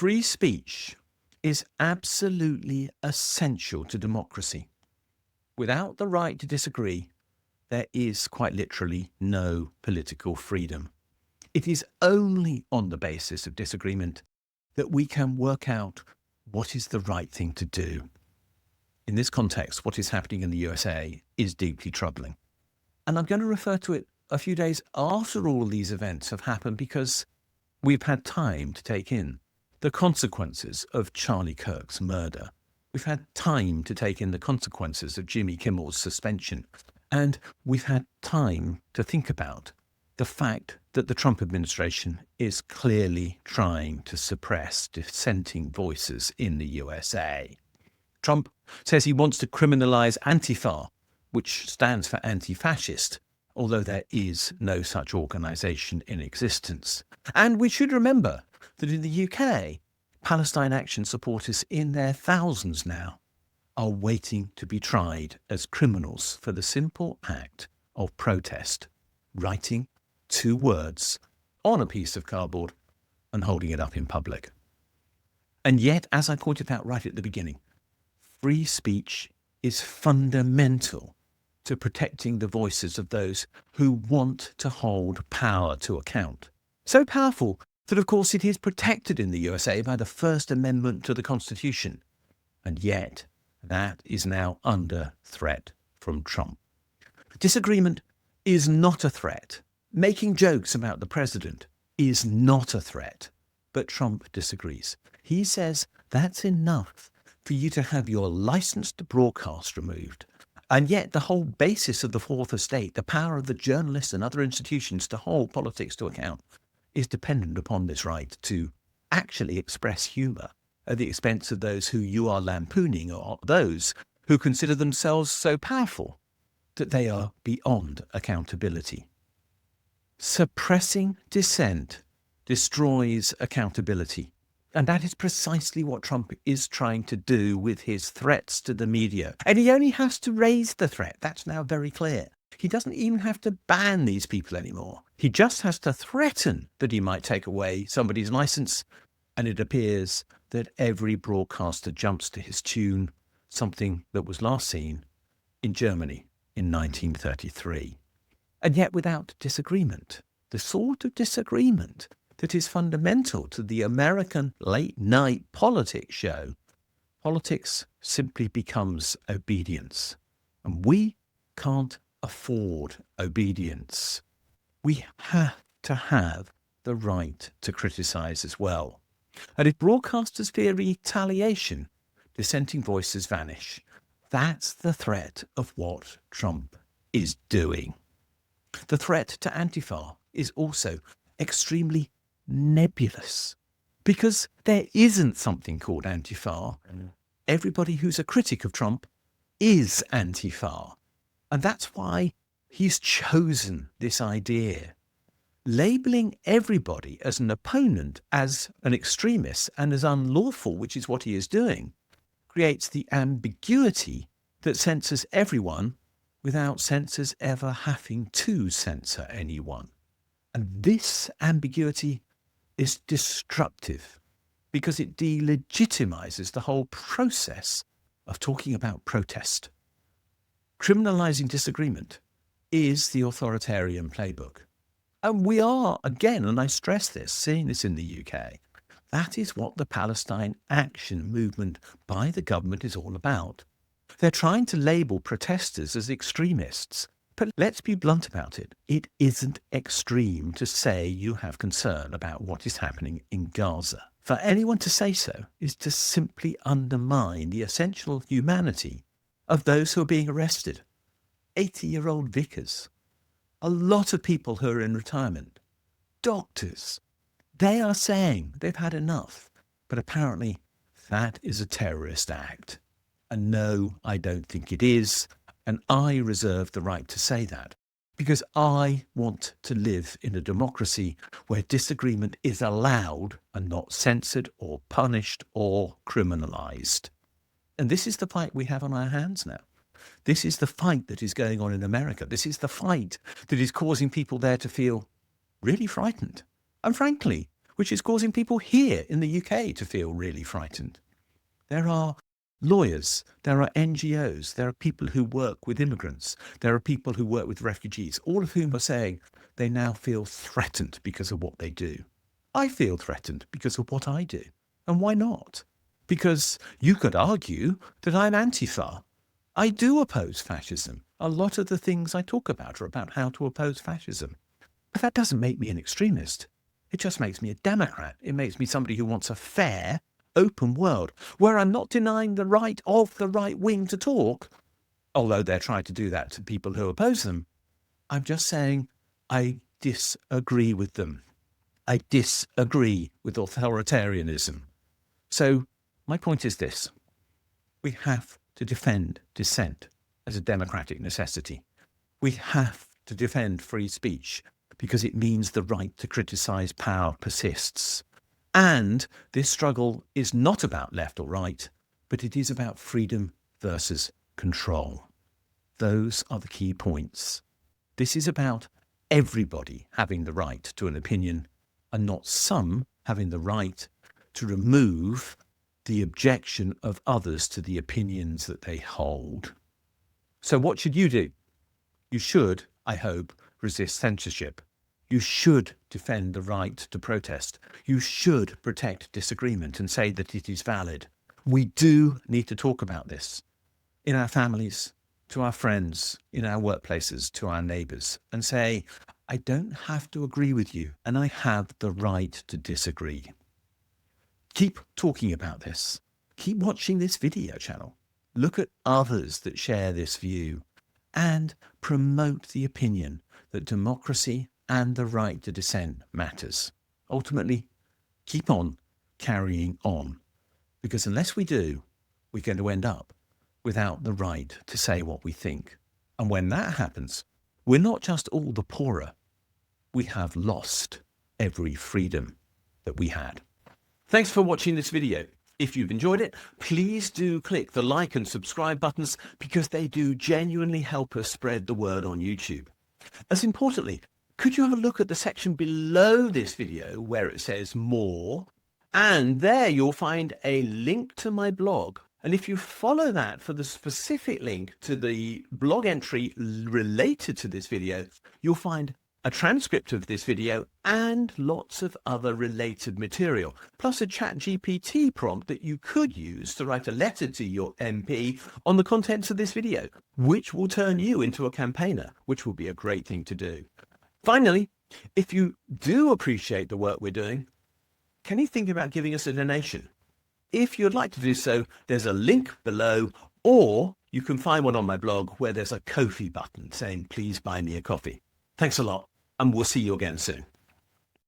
Free speech is absolutely essential to democracy. Without the right to disagree, there is quite literally no political freedom. It is only on the basis of disagreement that we can work out what is the right thing to do. In this context, what is happening in the USA is deeply troubling. And I'm going to refer to it a few days after all these events have happened because we've had time to take in the consequences of Charlie Kirk's murder. We've had time to take in the consequences of Jimmy Kimmel's suspension. And we've had time to think about the fact that the Trump administration is clearly trying to suppress dissenting voices in the USA. Trump says he wants to criminalize Antifa, which stands for anti-fascist, although there is no such organization in existence. And we should remember that in the UK, Palestine Action supporters in their thousands now are waiting to be tried as criminals for the simple act of protest, writing 2 words on a piece of cardboard and holding it up in public. And yet, as I pointed out right at the beginning, free speech is fundamental to protecting the voices of those who want to hold power to account. So powerful that, of course, it is protected in the USA by the First Amendment to the Constitution. And yet, that is now under threat from Trump. Disagreement is not a threat. Making jokes about the president is not a threat. But Trump disagrees. He says that's enough for you to have your license to broadcast removed. And yet the whole basis of the Fourth Estate, the power of the journalists and other institutions to hold politics to account, is dependent upon this right to actually express humour at the expense of those who you are lampooning or those who consider themselves so powerful that they are beyond accountability. Suppressing dissent destroys accountability. And that is precisely what Trump is trying to do with his threats to the media. And he only has to raise the threat. That's now very clear. He doesn't even have to ban these people anymore. He just has to threaten that he might take away somebody's license. And it appears that every broadcaster jumps to his tune, something that was last seen in Germany in 1933. And yet without disagreement, the sort of disagreement that is fundamental to the American late-night politics show, politics simply becomes obedience. And we can't afford obedience. We have to have the right to criticize as well. And if broadcasters fear retaliation, dissenting voices vanish. That's the threat of what Trump is doing. The threat to Antifa is also extremely nebulous because there isn't something called Antifa. Everybody who's a critic of Trump is Antifa. And that's why he's chosen this idea. Labeling everybody as an opponent, as an extremist and as unlawful, which is what he is doing, creates the ambiguity that censors everyone without censors ever having to censor anyone. And this ambiguity is destructive because it delegitimizes the whole process of talking about protest. Criminalizing disagreement is the authoritarian playbook. And we are, again, and I stress this, seeing this in the UK, that is what the Palestine Action movement by the government is all about. They're trying to label protesters as extremists. But let's be blunt about it. It isn't extreme to say you have concern about what is happening in Gaza. For anyone to say so is to simply undermine the essential humanity of those who are being arrested. 80-year-old vicars, a lot of people who are in retirement, doctors, they are saying they've had enough. But apparently that is a terrorist act. And no, I don't think it is. And I reserve the right to say that because I want to live in a democracy where disagreement is allowed and not censored or punished or criminalized. And this is the fight we have on our hands now. This is the fight that is going on in America. This is the fight that is causing people there to feel really frightened. And frankly, which is causing people here in the UK to feel really frightened. There are lawyers, there are NGOs, there are people who work with immigrants, there are people who work with refugees, all of whom are saying they now feel threatened because of what they do. I feel threatened because of what I do. And why not? Because you could argue that I'm Antifa. I do oppose fascism. A lot of the things I talk about are about how to oppose fascism. But that doesn't make me an extremist. It just makes me a Democrat. It makes me somebody who wants a fair, open world where I'm not denying the right of the right wing to talk, although they're trying to do that to people who oppose them. I'm just saying I disagree with them. I disagree with authoritarianism. So my point is this. We have to defend dissent as a democratic necessity. We have to defend free speech because it means the right to criticize power persists. And this struggle is not about left or right, but it is about freedom versus control. Those are the key points. This is about everybody having the right to an opinion and not some having the right to remove the objection of others to the opinions that they hold. So what should you do? You should, I hope, resist censorship. You should defend the right to protest. You should protect disagreement and say that it is valid. We do need to talk about this in our families, to our friends, in our workplaces, to our neighbours, and say, I don't have to agree with you, and I have the right to disagree. Keep talking about this. Keep watching this video channel. Look at others that share this view and promote the opinion that democracy and the right to dissent matters. Ultimately, keep on carrying on, because unless we do, we're going to end up without the right to say what we think. And when that happens, we're not just all the poorer, we have lost every freedom that we had. Thanks for watching this video. If you've enjoyed it, please do click the like and subscribe buttons because they do genuinely help us spread the word on YouTube. As importantly, could you have a look at the section below this video where it says more, and there you'll find a link to my blog. And if you follow that for the specific link to the blog entry related to this video, you'll find a transcript of this video and lots of other related material, plus a ChatGPT prompt that you could use to write a letter to your MP on the contents of this video, which will turn you into a campaigner, which will be a great thing to do. Finally, if you do appreciate the work we're doing, can you think about giving us a donation? If you'd like to do so, there's a link below, or you can find one on my blog where there's a Ko-fi button saying, please buy me a coffee. Thanks a lot, and we'll see you again soon.